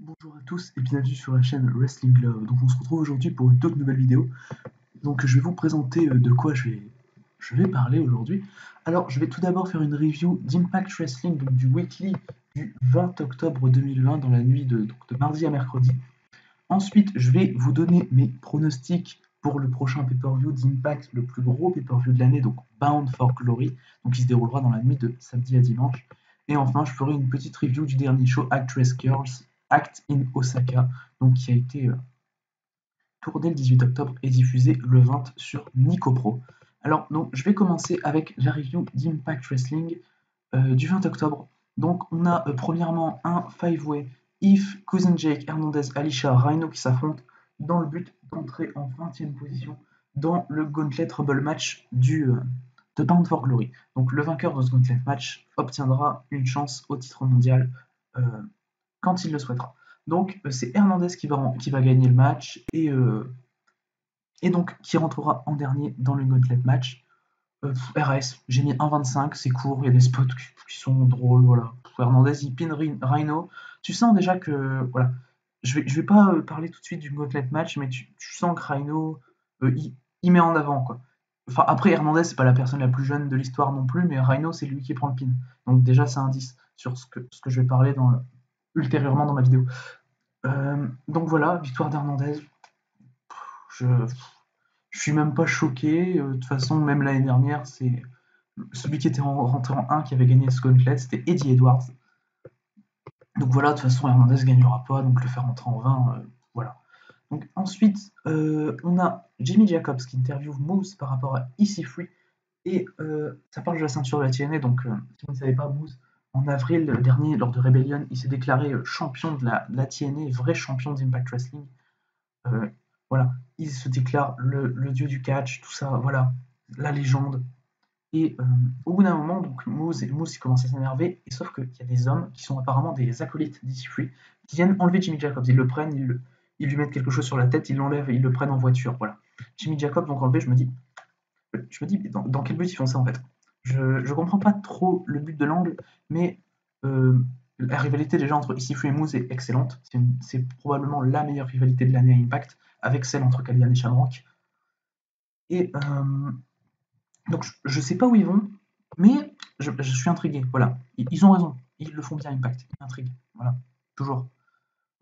Bonjour à tous et bienvenue sur la chaîne Wrestling Love. Donc on se retrouve aujourd'hui pour une toute nouvelle vidéo. Donc je vais vous présenter de quoi je vais parler aujourd'hui. Alors je vais tout d'abord faire une review d'Impact Wrestling, donc du weekly du 20 octobre 2020 dans la nuit de mardi à mercredi. Ensuite je vais vous donner mes pronostics pour le prochain pay-per-view d'Impact, le plus gros pay-per-view de l'année, donc Bound for Glory, donc qui se déroulera dans la nuit de samedi à dimanche. Et enfin je ferai une petite review du dernier show Actress Girls Act in Osaka, donc qui a été tourné le 18 octobre et diffusé le 20 sur NicoPro. Alors, donc, je vais commencer avec la review d'Impact Wrestling du 20 octobre. Donc, on a premièrement un 5-way If, Cousin Jake, Hernandez, Alicia, Rhino qui s'affrontent dans le but d'entrer en 20e position dans le Gauntlet Rumble match de Bound for Glory. Donc, le vainqueur de ce Gauntlet match obtiendra une chance au titre mondial euh, quand il le souhaitera. Donc c'est Hernandez qui va gagner le match et donc qui rentrera en dernier dans le Gauntlet match. RS, j'ai mis 1,25, c'est court, il y a des spots qui sont drôles, voilà. Hernandez il pin Rhino. Tu sens déjà que voilà. Je vais pas parler tout de suite du Gauntlet match, mais tu sens que Rhino il met en avant quoi. Enfin après Hernandez c'est pas la personne la plus jeune de l'histoire non plus, mais Rhino c'est lui qui prend le pin. Donc déjà c'est un 10 sur ce que je vais parler ultérieurement dans ma vidéo. Donc voilà, victoire d'Hernandez. Je, je suis même pas choqué. De toute façon, même l'année dernière, c'est celui qui était rentré en 1 qui avait gagné ce gauntlet, c'était Eddie Edwards. Donc voilà, de toute façon, Hernandez ne gagnera pas, donc le faire rentrer en 20, voilà. Donc ensuite, on a Jimmy Jacobs qui interviewe Moose par rapport à EC3 et ça parle de la ceinture de la TNA. Donc si vous ne savez pas, Moose, en avril dernier, lors de Rebellion, il s'est déclaré champion de la TNA, vrai champion d'Impact Wrestling. Euh, voilà, il se déclare le dieu du catch, tout ça, voilà, la légende. Et au bout d'un moment, donc Moose il commence à s'énerver, et sauf qu'il y a des hommes qui sont apparemment des acolytes d'EC3 qui viennent enlever Jimmy Jacobs. Ils le prennent, ils lui mettent quelque chose sur la tête, ils l'enlèvent, ils le prennent en voiture. Voilà. Jimmy Jacobs, donc enlevé, je me dis dans quel but ils font ça en fait. Je comprends pas trop le but de l'angle, mais la rivalité déjà entre EC3 et Moose est excellente. C'est probablement la meilleure rivalité de l'année à Impact, avec celle entre Callihan et Shamrock. Et donc je sais pas où ils vont, mais je suis intrigué. Voilà, ils ont raison, ils le font bien Impact, ils m'intriguent. Voilà, toujours.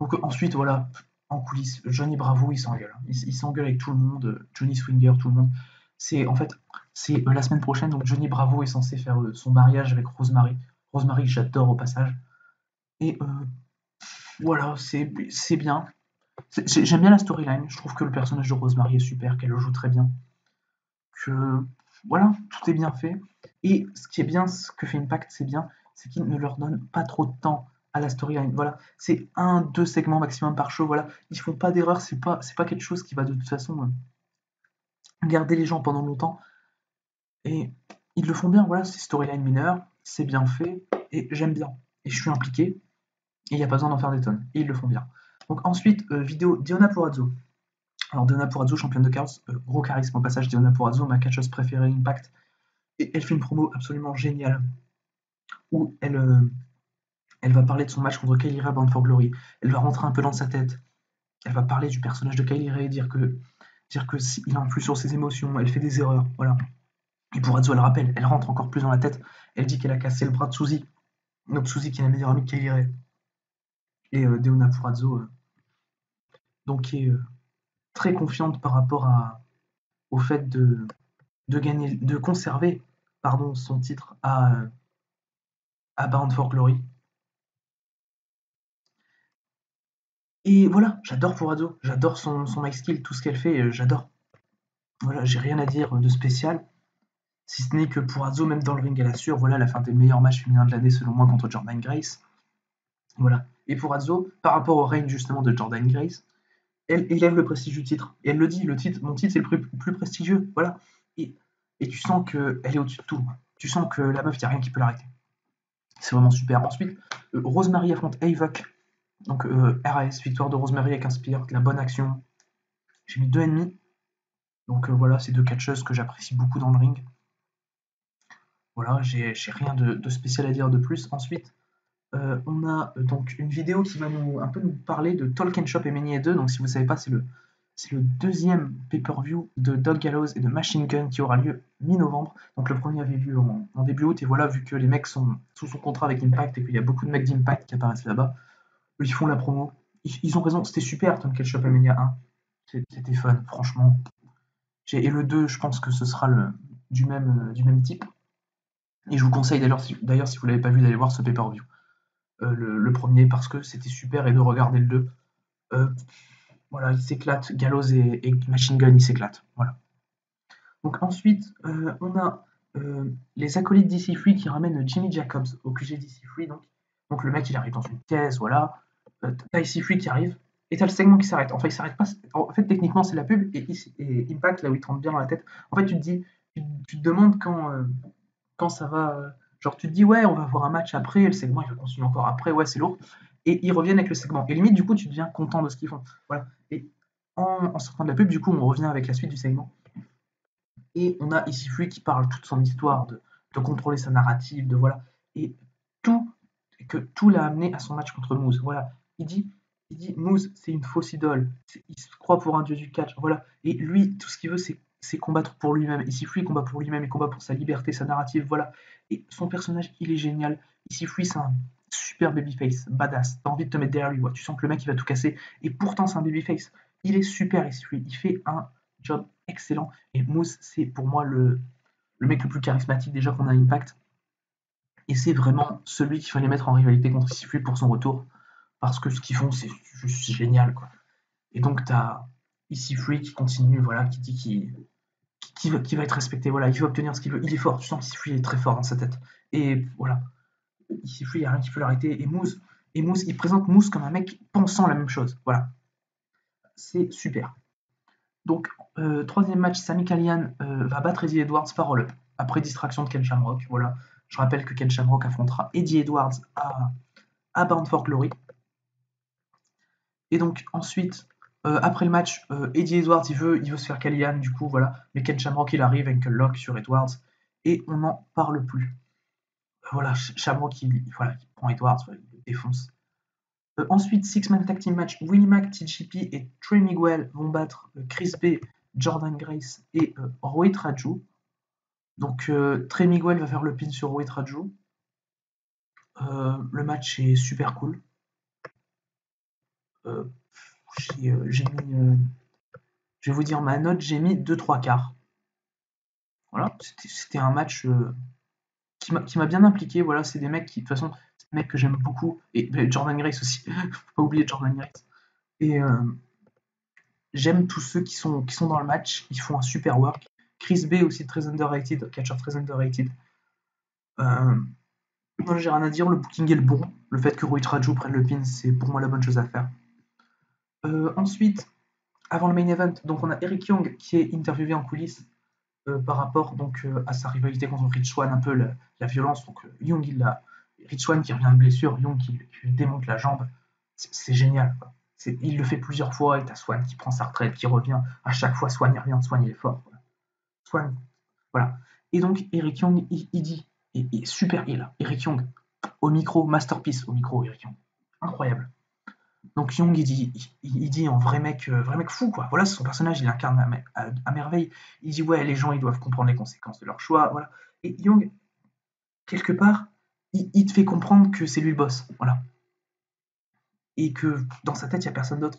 Donc ensuite voilà, en coulisses, Johnny Bravo il s'engueule, il s'engueule avec tout le monde, Johnny Swinger, tout le monde. C'est en fait c'est la semaine prochaine, donc Johnny Bravo est censé faire son mariage avec Rosemary. Rosemary que j'adore au passage. Et voilà, c'est bien. J'aime bien la storyline. Je trouve que le personnage de Rosemary est super, qu'elle le joue très bien. Que voilà, tout est bien fait. Et ce qui est bien, ce que fait Impact, c'est bien, c'est qu'il ne leur donne pas trop de temps à la storyline. Voilà, c'est un, deux segments maximum par show. Voilà, ils font pas d'erreur. C'est pas quelque chose qui va de toute façon garder les gens pendant longtemps. Et ils le font bien. Voilà, c'est storyline mineure, c'est bien fait et j'aime bien. Et je suis impliqué. Et il n'y a pas besoin d'en faire des tonnes. Et ils le font bien. Donc ensuite, vidéo Diona Purrazzo. Alors Diona Purrazzo, championne de Chaos, gros charisme au passage. Diona Purrazzo, ma catcheuse préférée Impact. Et elle fait une promo absolument géniale où elle va parler de son match contre Kylie Ray à Bound for Glory. Elle va rentrer un peu dans sa tête. Elle va parler du personnage de Kylie Ray, dire que il influe sur ses émotions, elle fait des erreurs, voilà. Et Purrazzo, elle rappelle, elle rentre encore plus dans la tête. Elle dit qu'elle a cassé le bras de Suzy, notre Suzy qui est la meilleure amie de Kylie Ray. Et Deonna Purrazzo, donc qui est très confiante par rapport au fait de gagner, de conserver, pardon, son titre à Bound for Glory. Et voilà, j'adore Purrazzo, j'adore son mic skill, tout ce qu'elle fait, j'adore. Voilà, j'ai rien à dire de spécial, si ce n'est que Purrazzo, même dans le ring, elle assure, voilà, elle a fait un des meilleurs matchs féminins de l'année selon moi contre Jordan Grace. Voilà. Et Purrazzo, par rapport au règne justement de Jordan Grace, elle élève le prestige du titre. Et elle le dit, mon titre c'est le plus prestigieux, voilà. Et, et tu sens qu'elle est au-dessus de tout. Tu sens que la meuf, il n'y a rien qui peut l'arrêter. C'est vraiment super. Ensuite, Rosemary affronte Havok. Donc RAS, victoire de Rosemary avec un spear, de la bonne action. J'ai mis 2,5. Donc voilà, c'est deux catcheuses que j'apprécie beaucoup dans le ring. Voilà, j'ai rien de spécial à dire de plus. Ensuite, On a donc une vidéo qui va un peu nous parler de Talk Shop et Mania 2. Donc si vous ne savez pas, c'est le deuxième pay-per-view de Doug Gallows et de Machine Gun qui aura lieu mi-novembre. Donc le premier avait lieu en début août, et voilà, vu que les mecs sont sous son contrat avec Impact et qu'il y a beaucoup de mecs d'Impact qui apparaissent là-bas, ils font la promo. Ils ont raison, c'était super Talk Shop et Mania 1. C'était fun, franchement. Et le 2, je pense que ce sera du même type. Et je vous conseille d'ailleurs, si vous ne l'avez pas vu, d'aller voir ce pay-per-view. Le premier parce que c'était super, et de regarder le 2. Voilà, ils s'éclatent. Gallows et Machine Gun, ils s'éclatent. Voilà. Donc ensuite, on a les acolytes d'EC3 qui ramènent Jimmy Jacobs au QG d'EC3. Donc le mec, il arrive dans une caisse, voilà. T'as EC3 qui arrive, et t'as le segment qui s'arrête. Enfin, il s'arrête pas. En fait, techniquement, c'est la pub, et Impact, là où il te rentre bien dans la tête. En fait, tu te demandes quand ça va. Genre, tu te dis, ouais, on va voir un match après, et le segment, il va continuer encore après, ouais, c'est lourd. Et ils reviennent avec le segment. Et limite, du coup, tu deviens content de ce qu'ils font. Voilà. Et en sortant de la pub, du coup, on revient avec la suite du segment. Et on a ici Free qui parle toute son histoire de contrôler sa narrative, de voilà. Et tout, que tout l'a amené à son match contre Moose. Voilà. Il dit Moose, c'est une fausse idole. Il se croit pour un dieu du catch. Voilà. Et lui, tout ce qu'il veut, c'est combattre pour lui-même. Ici Free combat pour lui-même, il combat pour sa liberté, sa narrative. Voilà. Et son personnage, il est génial. Ici Free, c'est un super babyface, badass. T'as envie de te mettre derrière lui. Ouais. Tu sens que le mec, il va tout casser. Et pourtant, c'est un babyface. Il est super ici Free. Il fait un job excellent. Et Moose, c'est pour moi le mec le plus charismatique déjà qu'on a à Impact. Et c'est vraiment celui qu'il fallait mettre en rivalité contre Sifu pour son retour. Parce que ce qu'ils font, c'est juste génial, quoi. Et donc, t'as Ici Free qui continue, voilà, qui dit qu'il va être respecté, voilà, il veut obtenir ce qu'il veut. Il est fort, tu sens qu'Ici Free est très fort dans sa tête. Et voilà, Ici Free, il n'y a rien qui peut l'arrêter. Et Moose, il présente Moose comme un mec pensant la même chose. Voilà, c'est super. Donc, troisième match, Sami Callihan va battre Eddie Edwards par roll-up, après distraction de Ken Shamrock. Voilà. Je rappelle que Ken Shamrock affrontera Eddie Edwards à Bound for Glory. Et donc, ensuite, après le match, Eddie Edwards, il veut se faire Callihan, du coup, voilà. Mais Ken Shamrock, il arrive avec un lock sur Edwards, et on n'en parle plus. Voilà, Shamrock, voilà, il prend Edwards, voilà, il le défonce. Ensuite, Six-Man Tag Team Match, Willie Mack, TJP et Trey Miguel vont battre Chris Bay, Jordan Grace et Rohit Raju. Donc Trey Miguel va faire le pin sur Rohit Raju. Le match est super cool. Euh, j'ai mis, je vais vous dire ma note, j'ai mis 2-3 quarts. Voilà, c'était un match qui m'a bien impliqué. Voilà, c'est des mecs qui, de toute façon, c'est des mecs que j'aime beaucoup. Et Jordan Grace aussi, faut pas oublier Jordan Grace. Et j'aime tous ceux qui sont dans le match, ils font un super work. Chris Bay aussi très underrated, catcher très underrated. Moi j'ai rien à dire, le booking est le bon. Le fait que Rohit Raju prenne le pin, c'est pour moi la bonne chose à faire. Ensuite, avant le main event, donc on a Eric Young qui est interviewé en coulisses par rapport donc à sa rivalité contre Rich Swann, un peu la violence. Donc Young, Rich Swann qui revient de blessure, Young qui lui démonte la jambe, c'est génial, quoi. Il le fait plusieurs fois, et t'as Swann qui prend sa retraite, qui revient. À chaque fois, Swann il revient, Swann il est fort. Voilà. Swann, voilà. Et donc Eric Young, il dit, et super heal, Eric Young, au micro, masterpiece au micro, Eric Young. Incroyable. Donc Young, il dit en vrai mec fou, quoi. Voilà, c'est son personnage, il incarne à merveille. Il dit, ouais, les gens, ils doivent comprendre les conséquences de leur choix, voilà. Et Young, quelque part, il te fait comprendre que c'est lui le boss, voilà. Et que dans sa tête, il n'y a personne d'autre.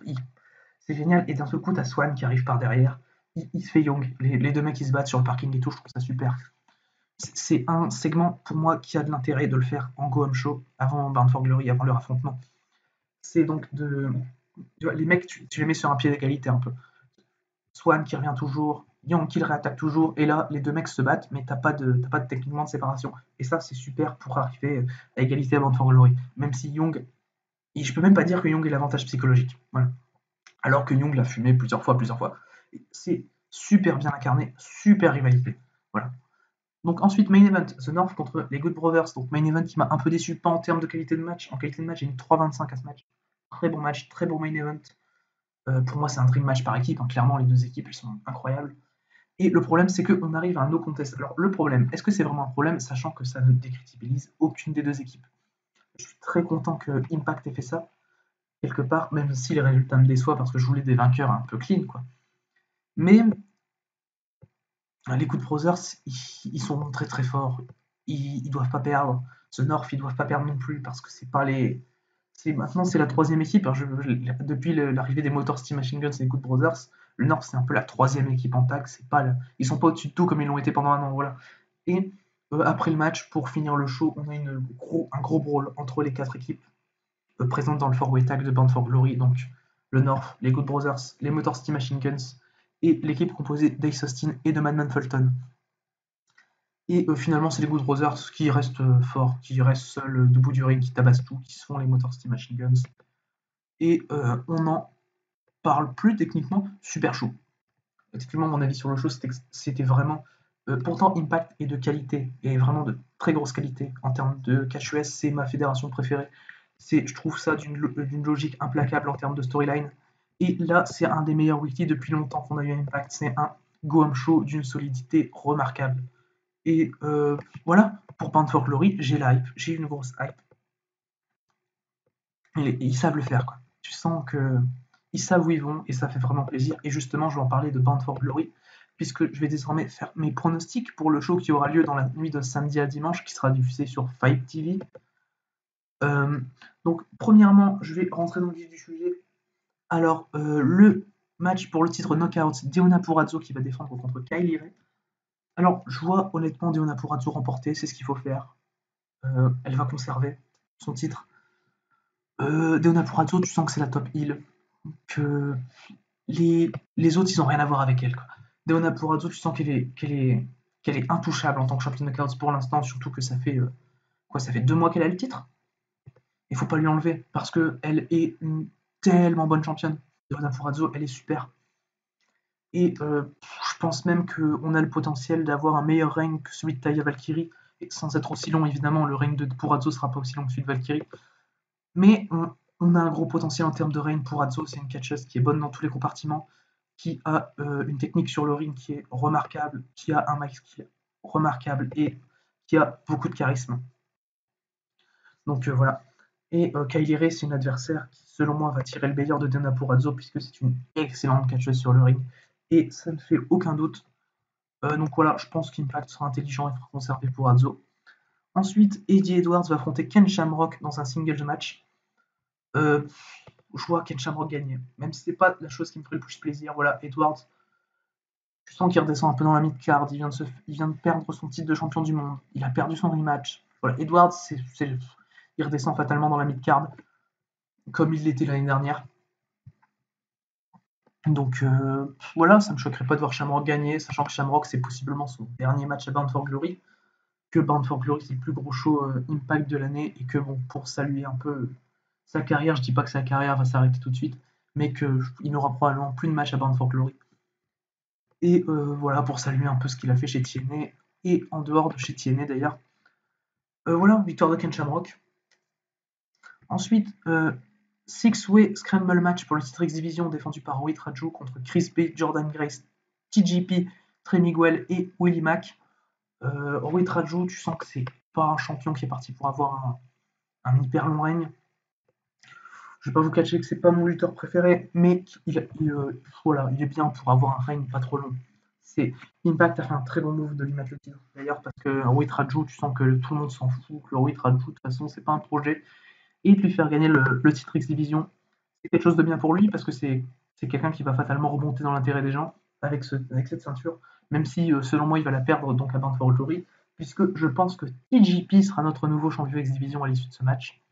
C'est génial. Et d'un seul coup, t'as Swan qui arrive par derrière. Il se fait Young. Les deux mecs, qui se battent sur le parking et tout, je trouve ça super. C'est un segment, pour moi, qui a de l'intérêt de le faire en Go Home Show, avant Bound for Glory, avant leur affrontement. C'est donc les mecs, tu les mets sur un pied d'égalité un peu. Swan qui revient toujours, Young qui le réattaque toujours, et là, les deux mecs se battent, mais t'as pas de techniquement de séparation. Et ça, c'est super pour arriver à égalité à Bound for Glory. Même si Young, et je peux même pas dire que Young ait l'avantage psychologique. Voilà. Alors que Young l'a fumé plusieurs fois. C'est super bien incarné, super rivalité. Voilà. Donc ensuite, Main Event, The North contre les Good Brothers. Donc Main Event qui m'a un peu déçu, pas en termes de qualité de match. En qualité de match, j'ai mis 3,25 à ce match. Très bon match, très bon Main Event. Pour moi, c'est un dream match par équipe. Hein. Clairement, les deux équipes, elles sont incroyables. Et le problème, c'est qu'on arrive à un no contest. Alors, le problème, est-ce que c'est vraiment un problème, sachant que ça ne décrédibilise aucune des deux équipes? je suis très content que Impact ait fait ça, quelque part, même si les résultats me déçoivent parce que je voulais des vainqueurs un peu clean, quoi. Mais les Good Brothers, ils sont très très forts. Ils doivent pas perdre. The North, ils doivent pas perdre non plus parce que c'est pas les. Maintenant, c'est la troisième équipe. Alors, depuis l'arrivée des Motor City Machine Guns et des Good Brothers, le North, c'est un peu la troisième équipe en tag. Ils sont pas au-dessus de tout comme ils l'ont été pendant un an. Voilà. Et après le match, pour finir le show, on a un gros brawl entre les quatre équipes présentes dans le four-way tag de Bound for Glory. Donc, le North, les Good Brothers, les Motor City Machine Guns et l'équipe composée d'Ace Austin et de Madman Fulton. Et finalement, c'est les Good Brothers qui restent forts, qui restent seuls debout du ring, qui tabassent tout, qui se font les Motor City Machine Guns. Et on n'en parle plus techniquement, super chaud. Techniquement, mon avis sur le show, c'était vraiment. Pourtant, Impact est de qualité, et vraiment de très grosse qualité. En termes de catch US, c'est ma fédération préférée. Je trouve ça d'une logique implacable en termes de storyline. Et là, c'est un des meilleurs weekly depuis longtemps qu'on a eu à Impact. C'est un go-home show d'une solidité remarquable. Et voilà, pour Bound for Glory, j'ai la hype, j'ai une grosse hype. Ils savent le faire, quoi. Tu sens que ils savent où ils vont et ça fait vraiment plaisir. Et justement, je vais en parler de Bound for Glory, puisque je vais désormais faire mes pronostics pour le show qui aura lieu dans la nuit de samedi à dimanche, qui sera diffusé sur Five TV. Donc, premièrement, je vais rentrer dans le vif du sujet. Alors, le match pour le titre Knockout, Deonna Purrazzo qui va défendre contre Kylie Ray. Alors, je vois honnêtement Deonna Purrazzo remporter, c'est ce qu'il faut faire. Elle va conserver son titre. Deonna Purrazzo, tu sens que c'est la top heel, que les autres, ils ont rien à voir avec elle, quoi. Deonna Purrazzo, tu sens qu'elle est intouchable en tant que championne de Knockouts pour l'instant, surtout que ça fait ça fait 2 mois qu'elle a le titre. Il faut pas lui enlever parce que elle est une tellement bonne championne. Deonna Purrazzo, elle est super. Et je pense même qu'on a le potentiel d'avoir un meilleur règne que celui de Taya Valkyrie, et sans être aussi long évidemment, le règne de Purrazzo sera pas aussi long que celui de Valkyrie. Mais on a un gros potentiel en termes de règne. Purrazzo, c'est une catcheuse qui est bonne dans tous les compartiments, qui a une technique sur le ring qui est remarquable, qui a un mic qui est remarquable et qui a beaucoup de charisme. Donc voilà. Et Kylie Ray, c'est une adversaire qui, selon moi, va tirer le meilleur de Deonna Purrazzo puisque c'est une excellente catcheuse sur le ring. Et ça ne fait aucun doute. Donc voilà, je pense qu'Impact sera intelligent et fera conserver Purrazzo. Ensuite, Eddie Edwards va affronter Ken Shamrock dans un singles match. Je vois Ken Shamrock gagner, même si c'est pas la chose qui me ferait le plus plaisir. Voilà, Edwards, tu sens qu'il redescend un peu dans la mid-card, il vient de perdre son titre de champion du monde, il a perdu son rematch. Voilà, Edwards, il redescend fatalement dans la mid-card, comme il l'était l'année dernière. Donc voilà, ça me choquerait pas de voir Shamrock gagner, sachant que Shamrock c'est possiblement son dernier match à Bound for Glory, que Bound for Glory c'est le plus gros show Impact de l'année, et que bon, pour saluer un peu sa carrière, je dis pas que sa carrière va s'arrêter tout de suite, mais qu'il n'aura probablement plus de match à Bound for Glory. Et voilà, pour saluer un peu ce qu'il a fait chez TNA, et en dehors de chez TNA d'ailleurs. Voilà, victoire de Ken Shamrock. Ensuite, Six-Way Scramble Match pour le titre X Division défendu par Rui Raju contre Chris Bay, Jordan Grace, TJP, Trey Miguel et Willie Mack. Rui Raju, tu sens que c'est pas un champion qui est parti pour avoir un hyper long règne. Je vais pas vous cacher que c'est pas mon lutteur préféré, mais voilà, il est bien pour avoir un règne pas trop long. Impact a fait un très bon move de lui mettre le titre d'ailleurs, parce que Rui Raju, tu sens que tout le monde s'en fout, que Rui Raju de toute façon c'est pas un projet, et de lui faire gagner le titre X Division, c'est quelque chose de bien pour lui parce que c'est quelqu'un qui va fatalement remonter dans l'intérêt des gens avec cette ceinture, même si selon moi il va la perdre donc à Bound for Glory, puisque je pense que TJP sera notre nouveau champion X Division à l'issue de ce match.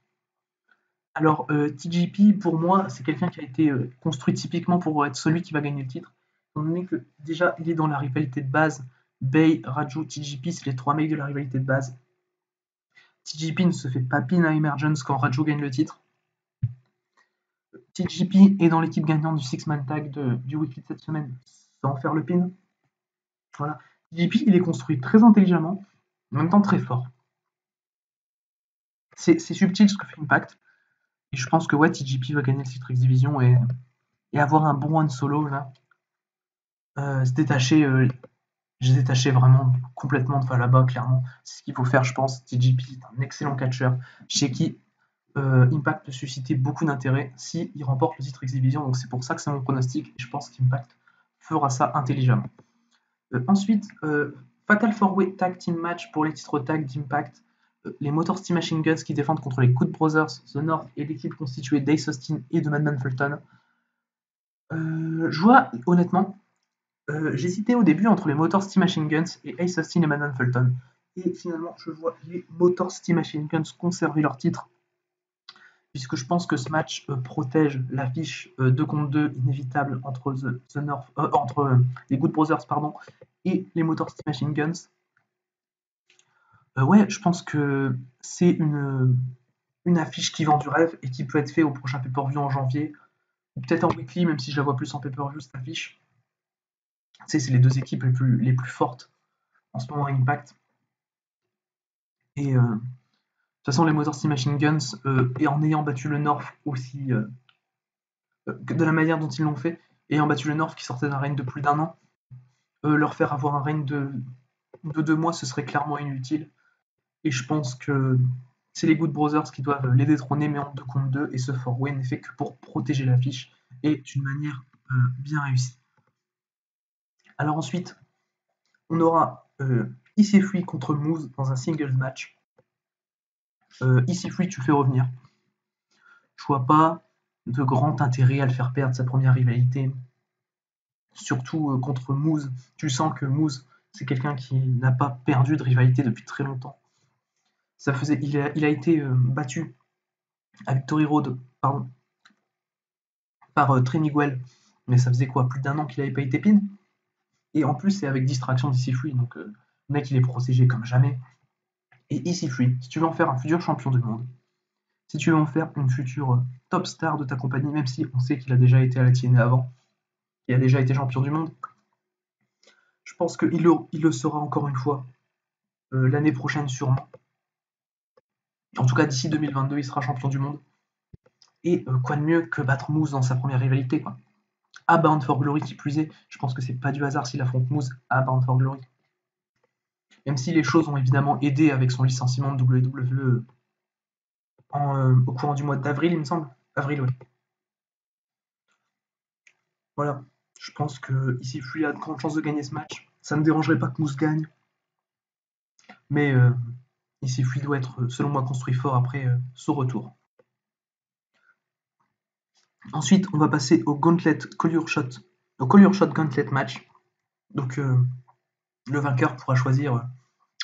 Alors, TJP, pour moi, c'est quelqu'un qui a été construit typiquement pour être celui qui va gagner le titre. Étant donné que, déjà, il est dans la rivalité de base. Bay, Raju, TJP, c'est les trois mecs de la rivalité de base. TJP ne se fait pas pin à Emergence quand Raju gagne le titre. TJP est dans l'équipe gagnante du Six-Man Tag du weekly de cette semaine sans faire le pin. Voilà. TJP, il est construit très intelligemment, en même temps très fort. C'est subtil ce que fait Impact. Et je pense que ouais, TJP va gagner le titre X Division et avoir un bon one solo là. Se détacher, j'ai détaché vraiment complètement de Falaba, clairement. C'est ce qu'il faut faire, je pense. TJP est un excellent catcheur, chez qui Impact peut susciter beaucoup d'intérêt si il remporte le titre X-Division, donc c'est pour ça que c'est mon pronostic, et je pense qu'Impact fera ça intelligemment. Ensuite, Fatal 4-Way Tag Team Match pour les titres tag d'Impact. Les Motor City Machine Guns qui défendent contre les Good Brothers, The North et l'équipe constituée d'Ace Austin et de Madman Fulton. Je vois, honnêtement, j'hésitais au début entre les Motor City Machine Guns et Ace Austin et Madman Fulton. Et finalement, je vois les Motor City Machine Guns conserver leur titre, puisque je pense que ce match protège l'affiche 2 contre 2 inévitable entre les Good Brothers et les Motor City Machine Guns. Ouais, je pense que c'est une affiche qui vend du rêve et qui peut être fait au prochain pay-per-view en janvier, ou peut-être en weekly, même si je la vois plus en pay-per-view cette affiche. Tu sais, c'est les deux équipes les plus fortes en ce moment à Impact. Et de toute façon, les Motor City Machine Guns, et en ayant battu le North aussi, de la manière dont ils l'ont fait, ayant battu le North qui sortait d'un règne de plus d'1 an, leur faire avoir un règne de 2 mois, ce serait clairement inutile. Et je pense que c'est les Good Brothers qui doivent les détrôner, mais en 2 contre 2, et ce 4-way n'est fait que pour protéger l'affiche, et d'une manière bien réussie. Alors ensuite, on aura EC3 contre Moose dans un singles match. EC3, tu le fais revenir. Je vois pas de grand intérêt à le faire perdre sa première rivalité. Surtout contre Moose. Tu sens que Moose, c'est quelqu'un qui n'a pas perdu de rivalité depuis très longtemps. Il a été battu à Victory Road par Trey Miguel, mais ça faisait quoi, plus d'1 an qu'il n'avait pas été pin. Et en plus, c'est avec distraction d'EC3, donc le mec il est protégé comme jamais. Et EC3, si tu veux en faire un futur champion du monde, si tu veux en faire une future top star de ta compagnie, même si on sait qu'il a déjà été à la TNA avant, il a déjà été champion du monde, je pense qu'il le sera encore une fois l'année prochaine sûrement. En tout cas, d'ici 2022, il sera champion du monde. Et quoi de mieux que battre Moose dans sa première rivalité, quoi. À Bound for Glory qui plus est, je pense que c'est pas du hasard s'il affronte Moose à Bound for Glory. Même si les choses ont évidemment aidé avec son licenciement de WWE au courant du mois d'avril, il me semble. Avril, oui. Voilà. Je pense que ici Free a de grandes chances de gagner ce match. Ça ne me dérangerait pas que Moose gagne. Mais ici Free doit être, selon moi, construit fort après son retour. Ensuite, on va passer au Gauntlet Collier Shot Gauntlet match. Donc, le vainqueur pourra choisir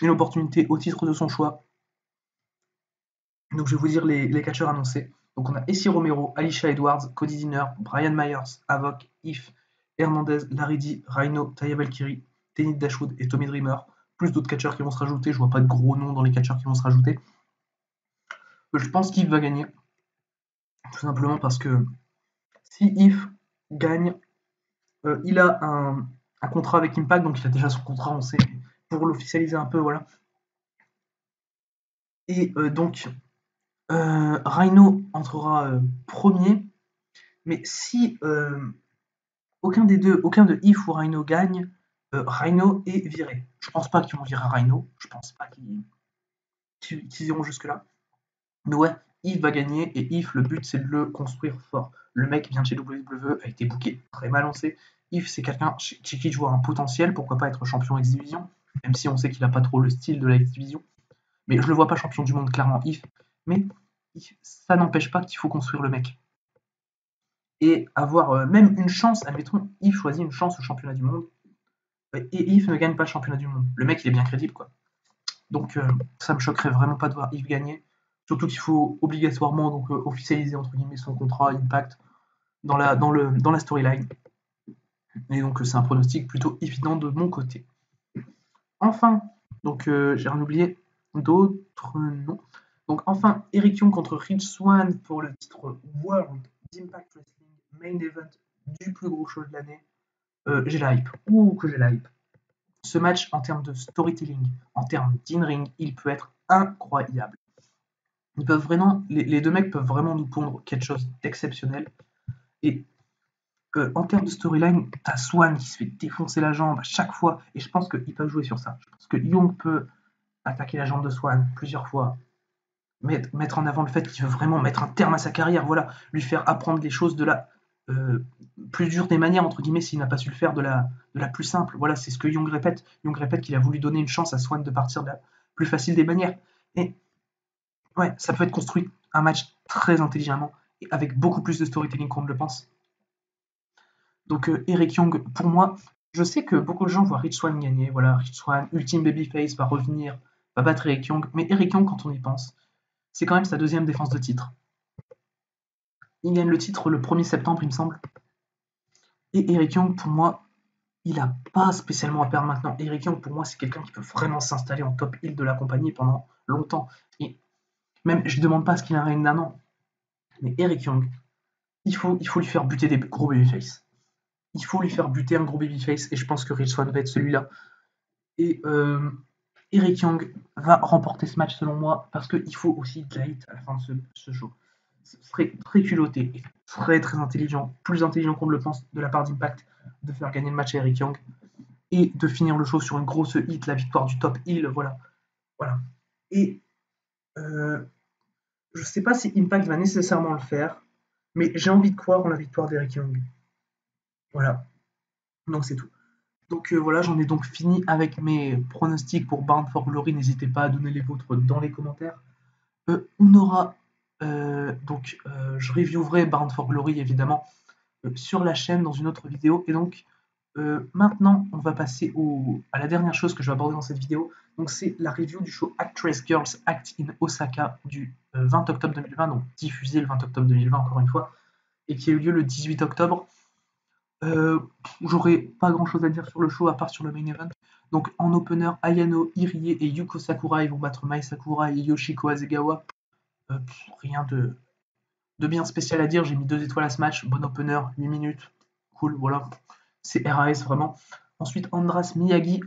une opportunité au titre de son choix. Donc, je vais vous dire les catcheurs annoncés. Donc, on a Essie Romero, Alicia Edwards, Cody Deaner, Brian Myers, Avoc, If, Hernandez, Larry Rhino, Taya Valkyrie, Tenit Dashwood et Tommy Dreamer. Plus d'autres catcheurs qui vont se rajouter. Je vois pas de gros noms dans les catcheurs qui vont se rajouter. Je pense qu'If va gagner. Tout simplement parce que si If gagne, il a un contrat avec Impact, donc il a déjà son contrat, on sait, pour l'officialiser un peu, voilà. Et donc, Rhino entrera premier, mais si aucun de If ou Rhino gagne, Rhino est viré. Je pense pas qu'ils vont virer Rhino, je pense pas qu'ils iront jusque-là. Mais ouais, If va gagner, et If, le but c'est de le construire fort. Le mec vient de chez WWE, a été booké très mal, on sait. If, c'est quelqu'un chez qui je vois un potentiel, pourquoi pas être champion X-Division, même si on sait qu'il n'a pas trop le style de la X-Division. Mais je le vois pas champion du monde, clairement, If. Mais ça n'empêche pas qu'il faut construire le mec. Et avoir même une chance, admettons, If choisit une chance au championnat du monde, et If ne gagne pas le championnat du monde. Le mec, il est bien crédible, quoi. Donc, ça me choquerait vraiment pas de voir If gagner. Surtout qu'il faut obligatoirement donc, officialiser entre guillemets son contrat Impact dans la storyline. Et donc c'est un pronostic plutôt évident de mon côté. Enfin, donc j'ai rien oublié d'autres noms. Donc enfin, Eric Young contre Rich Swann pour le titre World d'Impact Wrestling Main Event du plus gros show de l'année. J'ai la hype. Ouh que j'ai la hype. Ce match, en termes de storytelling, en termes d'in-ring, il peut être incroyable. Ils peuvent vraiment, les deux mecs peuvent vraiment nous pondre quelque chose d'exceptionnel. Et en termes de storyline, t'as Swann qui se fait défoncer la jambe à chaque fois, et je pense qu'ils peuvent jouer sur ça. Je pense que Young peut attaquer la jambe de Swann plusieurs fois, mettre en avant le fait qu'il veut vraiment mettre un terme à sa carrière, voilà, lui faire apprendre les choses de la plus dure des manières, entre guillemets, s'il n'a pas su le faire de la plus simple. Voilà, c'est ce que Young répète. Young répète qu'il a voulu donner une chance à Swan de partir de la plus facile des manières. Et ouais, ça peut être construit un match très intelligemment et avec beaucoup plus de storytelling qu'on ne le pense. Donc Eric Young, pour moi, je sais que beaucoup de gens voient Rich Swann gagner. Voilà, Rich Swann, ultime babyface, va revenir, va battre Eric Young. Mais Eric Young, quand on y pense, c'est quand même sa deuxième défense de titre. Il gagne le titre le 1er septembre, il me semble. Et Eric Young, pour moi, il n'a pas spécialement à perdre maintenant. Eric Young, pour moi, c'est quelqu'un qui peut vraiment s'installer en top heel de la compagnie pendant longtemps. Et même, je ne demande pas à ce qu'il ait un règne d'un an. Mais Eric Young, il faut lui faire buter des gros babyface. Il faut lui faire buter un gros babyface. Et je pense que Rich Swann va être celui-là. Et Eric Young va remporter ce match selon moi parce qu'il faut aussi de la hit à la fin de ce show. Ce serait très culotté et très très intelligent, plus intelligent qu'on ne le pense de la part d'Impact de faire gagner le match à Eric Young et de finir le show sur une grosse hit, la victoire du top heel, voilà. Et je sais pas si Impact va nécessairement le faire, mais j'ai envie de croire en la victoire d'Eric Young. Voilà. Donc c'est tout. Donc voilà, j'en ai donc fini avec mes pronostics pour Bound for Glory. N'hésitez pas à donner les vôtres dans les commentaires. On aura je reviewerai Bound for Glory évidemment sur la chaîne dans une autre vidéo. Et donc maintenant, on va passer à la dernière chose que je vais aborder dans cette vidéo. Donc c'est la review du show Actress Girls Act in Osaka du 20 octobre 2020, donc diffusé le 20 octobre 2020 encore une fois, et qui a eu lieu le 18 octobre. J'aurais pas grand chose à dire sur le show à part sur le main event. Donc en opener, Ayano, Irie et Yuko Sakura ils vont battre Mai Sakura et Yoshiko Hasegawa. Rien de bien spécial à dire, j'ai mis 2 étoiles à ce match, bon opener, 8 minutes, cool, voilà, c'est RAS vraiment. Ensuite Andras Miyagi,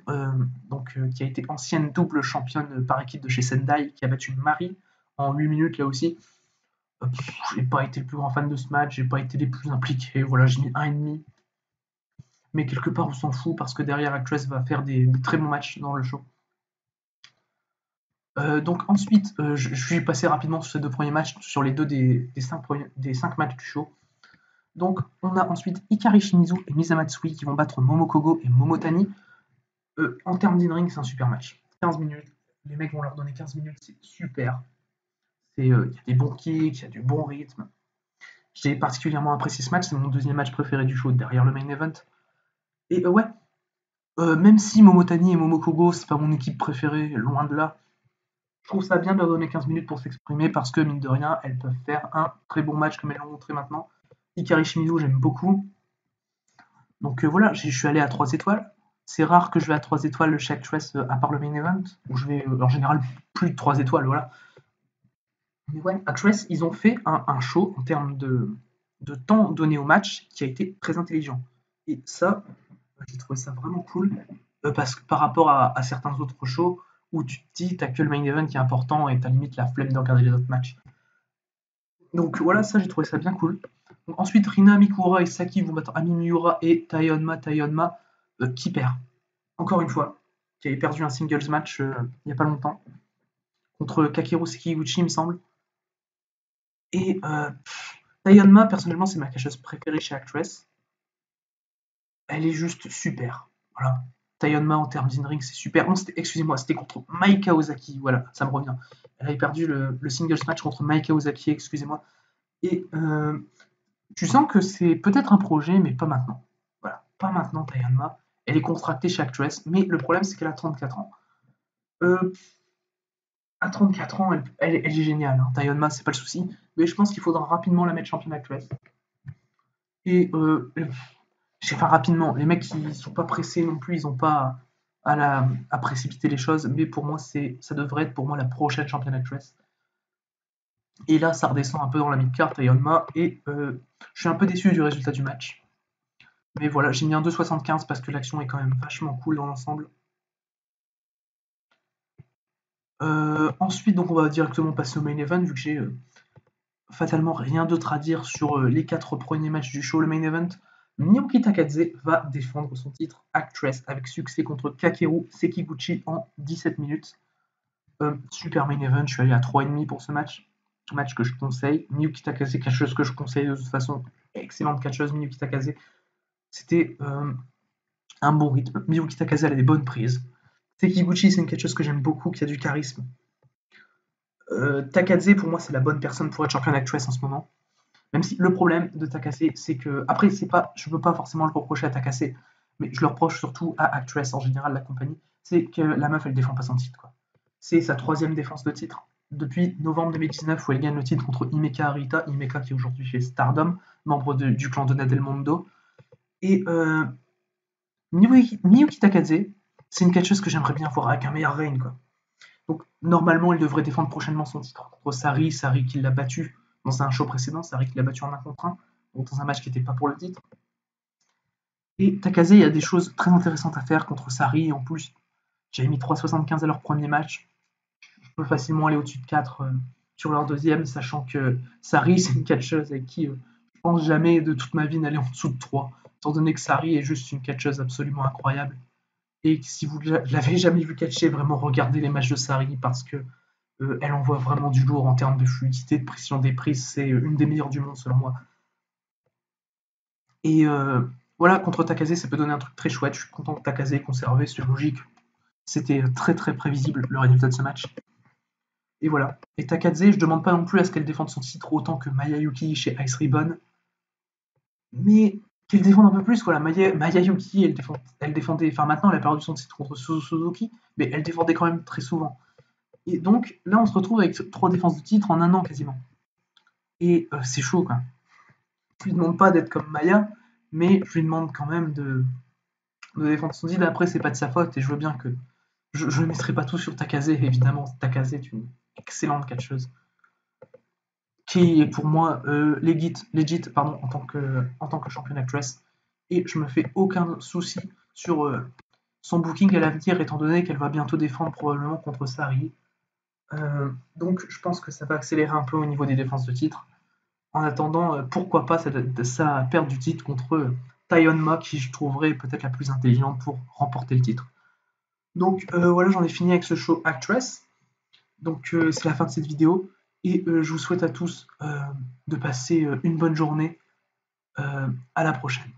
qui a été ancienne double championne par équipe de chez Sendai, qui a battu Marie en 8 minutes là aussi. J'ai pas été le plus grand fan de ce match, j'ai pas été les plus impliqués, voilà, j'ai mis 1,5. Mais quelque part on s'en fout parce que derrière Actress va faire des très bons matchs dans le show. Donc ensuite, je vais passer rapidement sur ces 2 premiers matchs, sur les 2 des 5 matchs du show. Donc on a ensuite Hikari Shimizu et Misa Matsui qui vont battre Momokogo et Momotani. En termes d'in-ring, c'est un super match. 15 minutes, les mecs vont leur donner 15 minutes, c'est super. Il y a des bons kicks, il y a du bon rythme. J'ai particulièrement apprécié ce match, c'est mon deuxième match préféré du show derrière le main event. Et ouais, même si Momotani et Momokogo, c'est pas mon équipe préférée, loin de là, je trouve ça bien de leur donner 15 minutes pour s'exprimer parce que, mine de rien, elles peuvent faire un très bon match comme elles l'ont montré maintenant. Hikari Shimizu, j'aime beaucoup. Donc voilà, je suis allé à 3 étoiles. C'est rare que je vais à 3 étoiles chaque Actress à part le main event, où je vais en général plus de 3 étoiles, voilà. Mais ouais, Actress, ils ont fait un show en termes de temps donné au match qui a été très intelligent. Et ça, j'ai trouvé ça vraiment cool, parce que par rapport à certains autres shows où tu te dis t'as que le main event qui est important et t'as limite la flemme de regarder les autres matchs. Donc voilà, ça j'ai trouvé ça bien cool. Donc, ensuite, Rina Mikura et Saki vont battre Ami Miura et Tayonma qui perd. Encore une fois, qui avait perdu un singles match il n'y a pas longtemps contre Kakeru Sekiguchi, il me semble. Et Tayonma, personnellement, c'est ma cacheuse préférée chez Actress. Elle est juste super. Voilà. Tayonma en termes d'in-ring, c'est super. Non, excusez-moi, c'était contre Maika Ozaki. Voilà, ça me revient. Elle avait perdu le singles match contre Maika Ozaki, excusez-moi. Et tu sens que c'est peut-être un projet, mais pas maintenant. Voilà, pas maintenant, Tayonma. Elle est contractée chez Actress, mais le problème, c'est qu'elle a 34 ans. À 34 ans, elle est géniale. Hein. Tayonma, c'est pas le souci. Mais je pense qu'il faudra rapidement la mettre championne Actress. Et enfin, rapidement, les mecs qui sont pas pressés non plus, ils ont pas à précipiter les choses. Mais pour moi, ça devrait être pour moi la prochaine championne Actress. Et là, ça redescend un peu dans la mid-card, Tayonma. Et je suis un peu déçu du résultat du match. Mais voilà, j'ai mis un 2,75 parce que l'action est quand même vachement cool dans l'ensemble. Ensuite, donc, on va directement passer au main event, vu que j'ai fatalement rien d'autre à dire sur les 4 premiers matchs du show. Le main event, Naoki Takadze va défendre son titre Actress avec succès contre Kakeru Sekiguchi en 17 minutes. Super main event, je suis allé à 3,5 pour ce match. Un match que je conseille. Miyuki Takase, quelque chose que je conseille de toute façon. Excellente catcheuse, Miyuki Takase. C'était un bon rythme. Miyuki Takase, elle a des bonnes prises. Sekiguchi, c'est une catcheuse que j'aime beaucoup, qui a du charisme. Takase, pour moi, c'est la bonne personne pour être champion Actress en ce moment. Même si le problème de Takase, c'est que. Après, c'est pas, je ne peux pas forcément le reprocher à Takase, mais je le reproche surtout à Actress en général, la compagnie. C'est que la meuf, elle défend pas son titre, quoi. C'est sa 3e défense de titre. Depuis novembre 2019, où elle gagne le titre contre Himeka Arita, Himeka qui est aujourd'hui chez Stardom, membre du clan Donna Del Mondo. Et Miyuki Takase, c'est une catcheuse que j'aimerais bien voir avec un meilleur reign, quoi. Donc normalement, elle devrait défendre prochainement son titre contre Sari, Sari qui l'a battu dans un show précédent, Sari qui l'a battu en 1 contre 1, donc dans un match qui n'était pas pour le titre. Et Takase, il y a des choses très intéressantes à faire contre Sari, en plus, j'ai mis 3,75 à leur premier match, je peux facilement aller au-dessus de 4 sur leur deuxième, sachant que Sari, c'est une catcheuse avec qui je pense jamais de toute ma vie n'aller en dessous de 3, étant donné que Sari est juste une catcheuse absolument incroyable. Et si vous ne l'avez jamais vu catcher, vraiment regardez les matchs de Sari parce que elle envoie vraiment du lourd en termes de fluidité, de pression des prises. C'est une des meilleures du monde selon moi. Et voilà, contre Takase, ça peut donner un truc très chouette. Je suis content que Takase ait conservé, c'est logique. C'était très très prévisible le résultat de ce match. Et voilà. Et Takase, je demande pas non plus à ce qu'elle défende son titre autant que Mayayuki chez Ice Ribbon, mais qu'elle défende un peu plus. Voilà, Mayayuki, elle défendait, enfin maintenant elle a perdu son titre contre Suzuki, mais elle défendait quand même très souvent. Et donc là, on se retrouve avec 3 défenses de titre en 1 an quasiment. Et c'est chaud, quoi. Je lui demande pas d'être comme Maya, mais je lui demande quand même de défendre son titre. Après, c'est pas de sa faute, et je veux bien que. Je ne mettrai pas tout sur Takase, évidemment. Takase est une excellente catcheuse, qui est pour moi legit pardon, en tant que championne actress. Et je me fais aucun souci sur son booking à l'avenir, étant donné qu'elle va bientôt défendre probablement contre Sari. Donc je pense que ça va accélérer un peu au niveau des défenses de titre. En attendant, pourquoi pas sa perte du titre contre Taeyonma, qui je trouverais peut-être la plus intelligente pour remporter le titre. Donc voilà, j'en ai fini avec ce show Actress. Donc c'est la fin de cette vidéo. Et je vous souhaite à tous de passer une bonne journée. À la prochaine.